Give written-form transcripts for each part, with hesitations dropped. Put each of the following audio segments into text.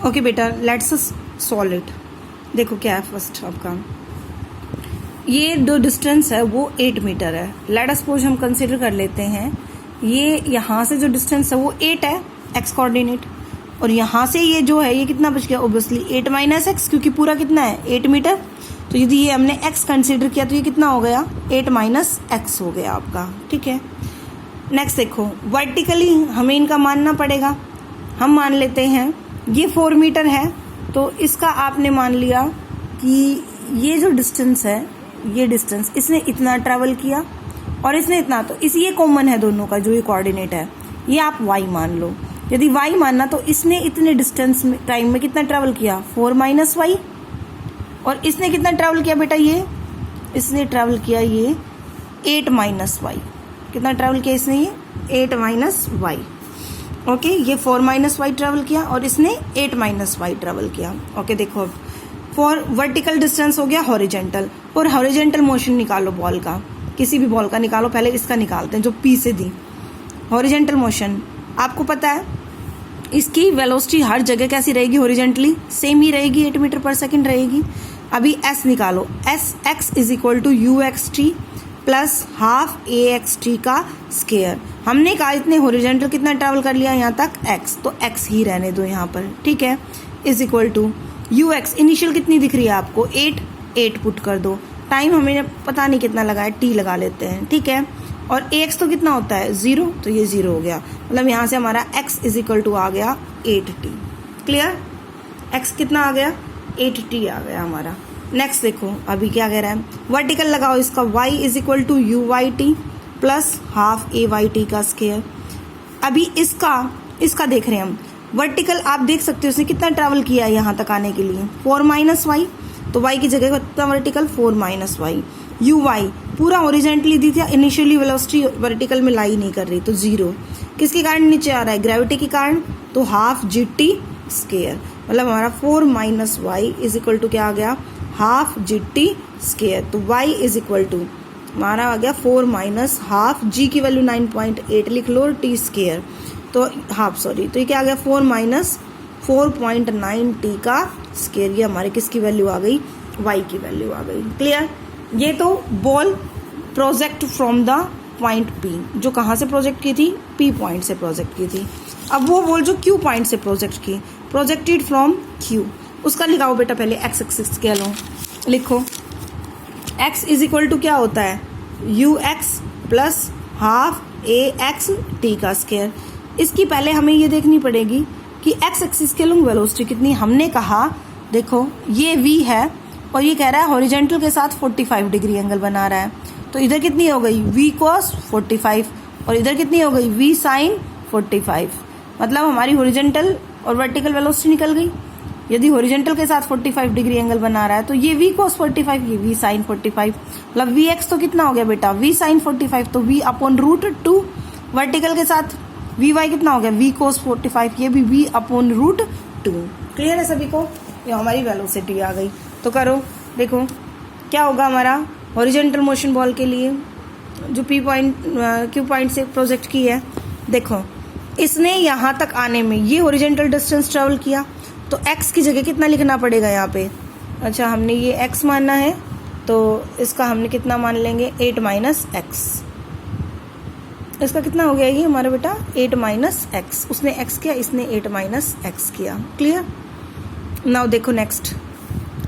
Okay बेटा, let's solve it. देखो क्या है फर्स्ट आपका, ये जो डिस्टेंस है वो 8 मीटर है। लेट अस सपोज हम कंसिडर कर लेते हैं ये यहाँ से जो डिस्टेंस है वो 8 है एक्स कोऑर्डिनेट, और यहाँ से ये जो है ये कितना बच गया, ऑब्वियसली 8 माइनस एक्स, क्योंकि पूरा कितना है 8 मीटर। तो यदि ये हमने एक्स कंसिडर किया तो ये कितना हो गया 8 माइनस एक्स हो गया आपका। ठीक है, नेक्स्ट देखो वर्टिकली हमें इनका मानना पड़ेगा। हम मान लेते हैं ये 4 मीटर है, तो इसका आपने मान लिया कि ये जो डिस्टेंस है, ये डिस्टेंस इसने इतना ट्रैवल किया और इसने इतना, तो इस ये कॉमन है दोनों का, जो ये कोऑर्डिनेट है ये आप y मान लो। यदि y मानना तो इसने इतने डिस्टेंस में टाइम में कितना ट्रैवल किया 4 माइनस वाई, और इसने कितना ट्रैवल किया बेटा, ये इसने ट्रैवल किया ये 8 माइनस वाई। कितना ट्रैवल किया इसने, ये 8 माइनस वाई। ओके, ये 4 माइनस वाई ट्रैवल किया और इसने 8 माइनस वाई ट्रैवल किया। ओके देखो अब फॉर वर्टिकल डिस्टेंस हो गया हॉरिजेंटल, और हॉरिजेंटल मोशन निकालो बॉल का, किसी भी बॉल का निकालो, पहले इसका निकालते हैं जो पी से दी। हॉरिजेंटल मोशन आपको पता है इसकी वेलोसिटी हर जगह कैसी रहेगी, हॉरिजेंटली सेम ही रहेगी, 8 मीटर पर सेकंड रहेगी। अभी एस निकालो, s x is equal to u x t plus half a x t का स्केयर। हमने कहा इतने हॉरिजेंटल कितना ट्रैवल कर लिया यहाँ तक एक्स, तो एक्स ही रहने दो यहाँ पर। ठीक है, is equal to u x initial कितनी दिख रही है आपको 8 पुट कर दो, टाइम हमें पता नहीं कितना लगा है, टी लगा लेते हैं। ठीक है, और ए एक्स तो कितना होता है 0, तो ये 0 हो गया, मतलब यहाँ से हमारा एक्स इज इक्वल टू आ गया 8t। क्लियर, एक्स कितना आ गया 8t आ गया हमारा। नेक्स्ट देखो अभी क्या कह रहा है, वर्टिकल लगाओ इसका, y is equal to u y t plus half a y t का स्केयर। अभी इसका देख रहे हैं हम, वर्टिकल आप देख सकते हो उसने कितना ट्रैवल किया है यहाँ तक आने के लिए 4 माइनस वाई, तो y की जगह कितना vertical 4 minus y. U y पूरा ओरिजेंटली दी थी, इनिशियली वेलोसिटी वर्टिकल में लाई नहीं कर रही, तो 0 किसके कारण नीचे आ रहा है, ग्रेविटी के कारण, तो हाफ जी टी स्केयर, मतलब हमारा 4 minus y is equal to क्या आ गया हाफ जी टी स्केयर। तो y इज इक्वल टू हमारा आ गया 4 माइनस हाफ, g की वैल्यू 9.8 लिख लो और t स्केयर, तो हाफ सॉरी, तो ये क्या आ गया 4 माइनस 4.9 टी का स्केयर। ये हमारे किसकी वैल्यू आ गई, y की वैल्यू आ गई। क्लियर, ये तो ball project from the point P, जो कहाँ से प्रोजेक्ट की थी P पॉइंट से प्रोजेक्ट की थी। अब वो बॉल जो Q पॉइंट से प्रोजेक्ट की, प्रोजेक्टेड फ्रॉम Q, उसका लिखाओ बेटा पहले एक्स एक्सिस के लो, लिखो x इज इक्वल टू क्या होता है you x plus half a x t का स्केयर। इसकी पहले हमें ये देखनी पड़ेगी कि एक्स एक्सिस के लॉन्ग वेलोसिटी कितनी। हमने कहा देखो ये v है और ये कह रहा है हॉरिजेंटल के साथ 45 डिग्री एंगल बना रहा है, तो इधर कितनी हो गई v cos 45 और इधर कितनी हो गई v sin 45, मतलब हमारी हॉरिजेंटल और वर्टिकल वेलोसिटी निकल गई। यदि हॉरिजेंटल के साथ 45 डिग्री एंगल बना रहा है तो ये v cos 45, ये v sin 45, मतलब v x तो कितना हो गया बेटा v sin 45, तो v अपॉन रूट 2। वर्टिकल के साथ vy कितना हो गया v cos 45, ये भी v अपॉन रूट 2। क्लियर है सभी को, ये हमारी वेलोसिटी आ गई। तो करो देखो क्या होगा हमारा हॉरिजेंटल मोशन बॉल के लिए जो P पॉइंट Q पॉइंट से प्रोजेक्ट की है। देखो इसने यहाँ तक आने में ये हॉरिजेंटल डिस्टेंस ट्रेवल किया, तो x की जगह कितना लिखना पड़ेगा यहाँ पे, अच्छा हमने ये x मानना है तो इसका हमने कितना मान लेंगे 8 माइनस एक्स। इसका कितना हो गया ये हमारा बेटा 8 माइनस एक्स, उसने x किया इसने 8 माइनस एक्स किया। क्लियर, नाउ देखो नेक्स्ट,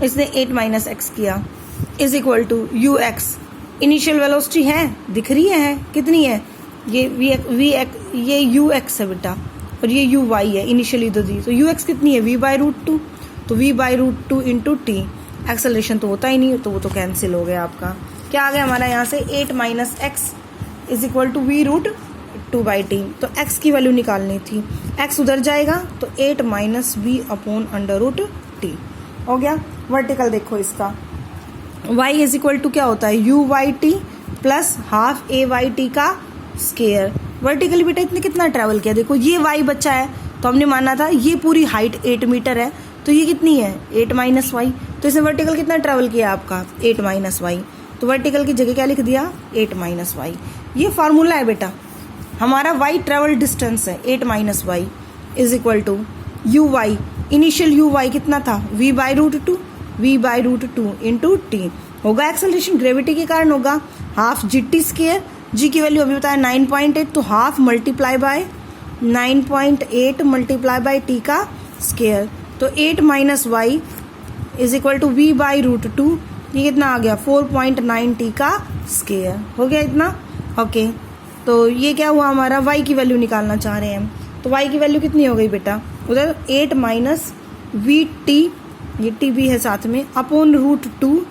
इसने 8 माइनस एक्स किया is equal to u x, initial velocity है दिख रही है कितनी है, ये ये यू एक्स है बेटा और ये यू वाई है, इनिशियली तो दी, तो यू एक्स कितनी है v बाई रूट 2, तो v by root 2 into t. Acceleration तो होता ही नहीं, तो वो तो कैंसिल हो गया आपका। क्या आ गया हमारा यहाँ से 8 minus x is equal to v root 2 by t, तो x की वैल्यू निकालनी थी, x उधर जाएगा तो 8 minus v upon under root t हो गया। वर्टिकल देखो इसका y इज इक्वल टू क्या होता है u y t plus half a y t का स्केयर। वर्टिकली बेटा इतने कितना ट्रैवल किया, देखो ये y बचा है तो हमने माना था ये पूरी हाइट 8 मीटर है, तो ये कितनी है 8 माइनस वाई, तो इसने वर्टिकल कितना ट्रैवल किया आपका 8 माइनस वाई, तो वर्टिकल की जगह क्या लिख दिया 8 माइनस वाई। ये फार्मूला है बेटा, हमारा y ट्रेवल डिस्टेंस है 8 minus y is equal to u y initial u y कितना था, v by root two, v by root two into t होगा एक्सेलरेशन, ग्रेविटी के कारण होगा half g t square, g की वैल्यू अभी बताया 9.8, तो half multiply by 9.8 multiply by t का स्केयर, तो 8 minus y is equal to v by root two, ये कितना आ गया 4.9 टी का स्केयर, हो गया इतना। ओके, तो ये क्या हुआ हमारा, y की वैल्यू निकालना चाह रहे हैं हम, तो y की वैल्यू कितनी हो गई बेटा, उधर 8 माइनस वी टी, ये टी भी है साथ में, अपॉन रूट टू,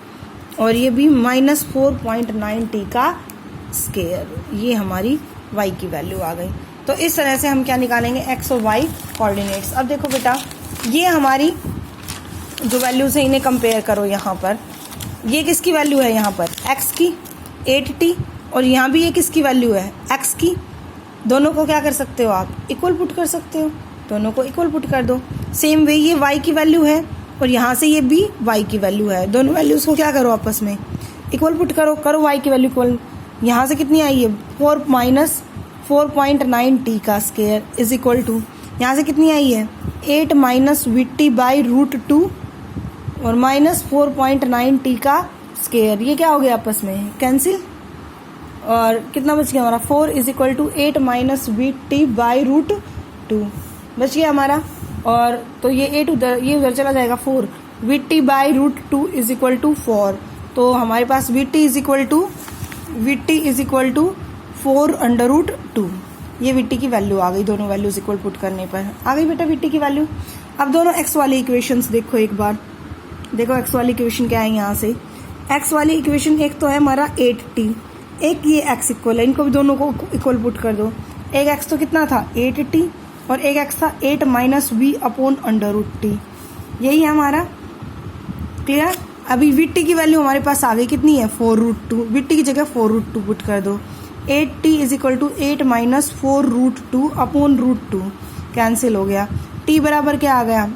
और ये भी माइनस 4.9 टी का स्केयर, ये हमारी y की वैल्यू आ गई। तो इस तरह से हम क्या निकालेंगे, x और y कोऑर्डिनेट्स। अब देखो बेटा, ये हमारी जो वैल्यूज है इन्हें कंपेयर करो, यहाँ पर ये किसकी वैल्यू है, यहाँ पर x की 8t, और यहाँ भी ये किसकी वैल्यू है, x की। दोनों को क्या कर सकते हो आप, इक्वल पुट कर सकते हो, दोनों को इक्वल पुट कर दो। सेम वे ये y की वैल्यू है और यहाँ से ये भी y की वैल्यू है, दोनों वैल्यूज को क्या करो आपस में इक्वल पुट करो, करो y की वैल्यू इक्वल, यहाँ से कितनी आई है 4 माइनस 4.9 टी का स्केयर इज इक्वल टू, यहाँ से कितनी आई है 8 minus v T by root two और माइनस 4.9 टी का स्केयर, ये क्या हो गया आपस में कैंसिल, और कितना बच गया हमारा 4 is equal to 8 minus v T by root two बच गया हमारा, और तो ये 8 उधर, ये उधर चला जाएगा 4, V T by root two is equal to 4, तो हमारे पास V T is equal to 4 under root 2, ये वी टी की वैल्यू आ गई, दोनों वैल्यूज इक्वल पुट करने पर आ गई बेटा वी टी की वैल्यू। अब दोनों एक्स वाली इक्वेशंस देखो एक बार, देखो एक्स वाली इक्वेशन क्या है, यहाँ से एक्स वाली इक्वेशन एक तो है हमारा 8t, एक ये एक्स इक्वल है, इनको भी दोनों को इक्वल पुट कर दो, एक एक्स तो कितना था 8t और एक एक्स था 8 minus v upon under root t, यही है हमारा, क्लियर। अभी वी टी की वैल्यू हमारे पास आ गई कितनी है 4 रूट टू, वी टी की जगह 4 रूट टू पुट कर दो, 8t is equal to 8 minus 4 root two upon root two, cancel हो गया, t बराबर क्या आ गया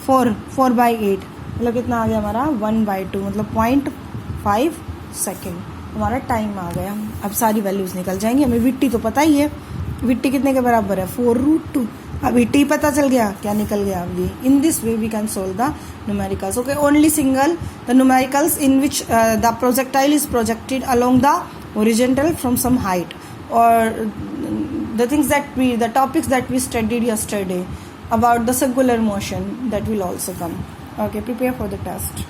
4 बाई 8, मतलब कितना आ गया हमारा 1/2, मतलब 0.5 सेकेंड हमारा टाइम आ गया। अब सारी वैल्यूज निकल जाएंगी, हमें विट्टी तो पता ही है, विट्टी कितने के बराबर है 4 रूट टू, अब टी पता चल गया, क्या निकल गया अब ये, in this way we can solve the numericals. Okay, only single the numericals in which the projectile is projected along the horizontal from some height, or the topics that we studied yesterday about the circular motion, that will also come. Okay, prepare for the test.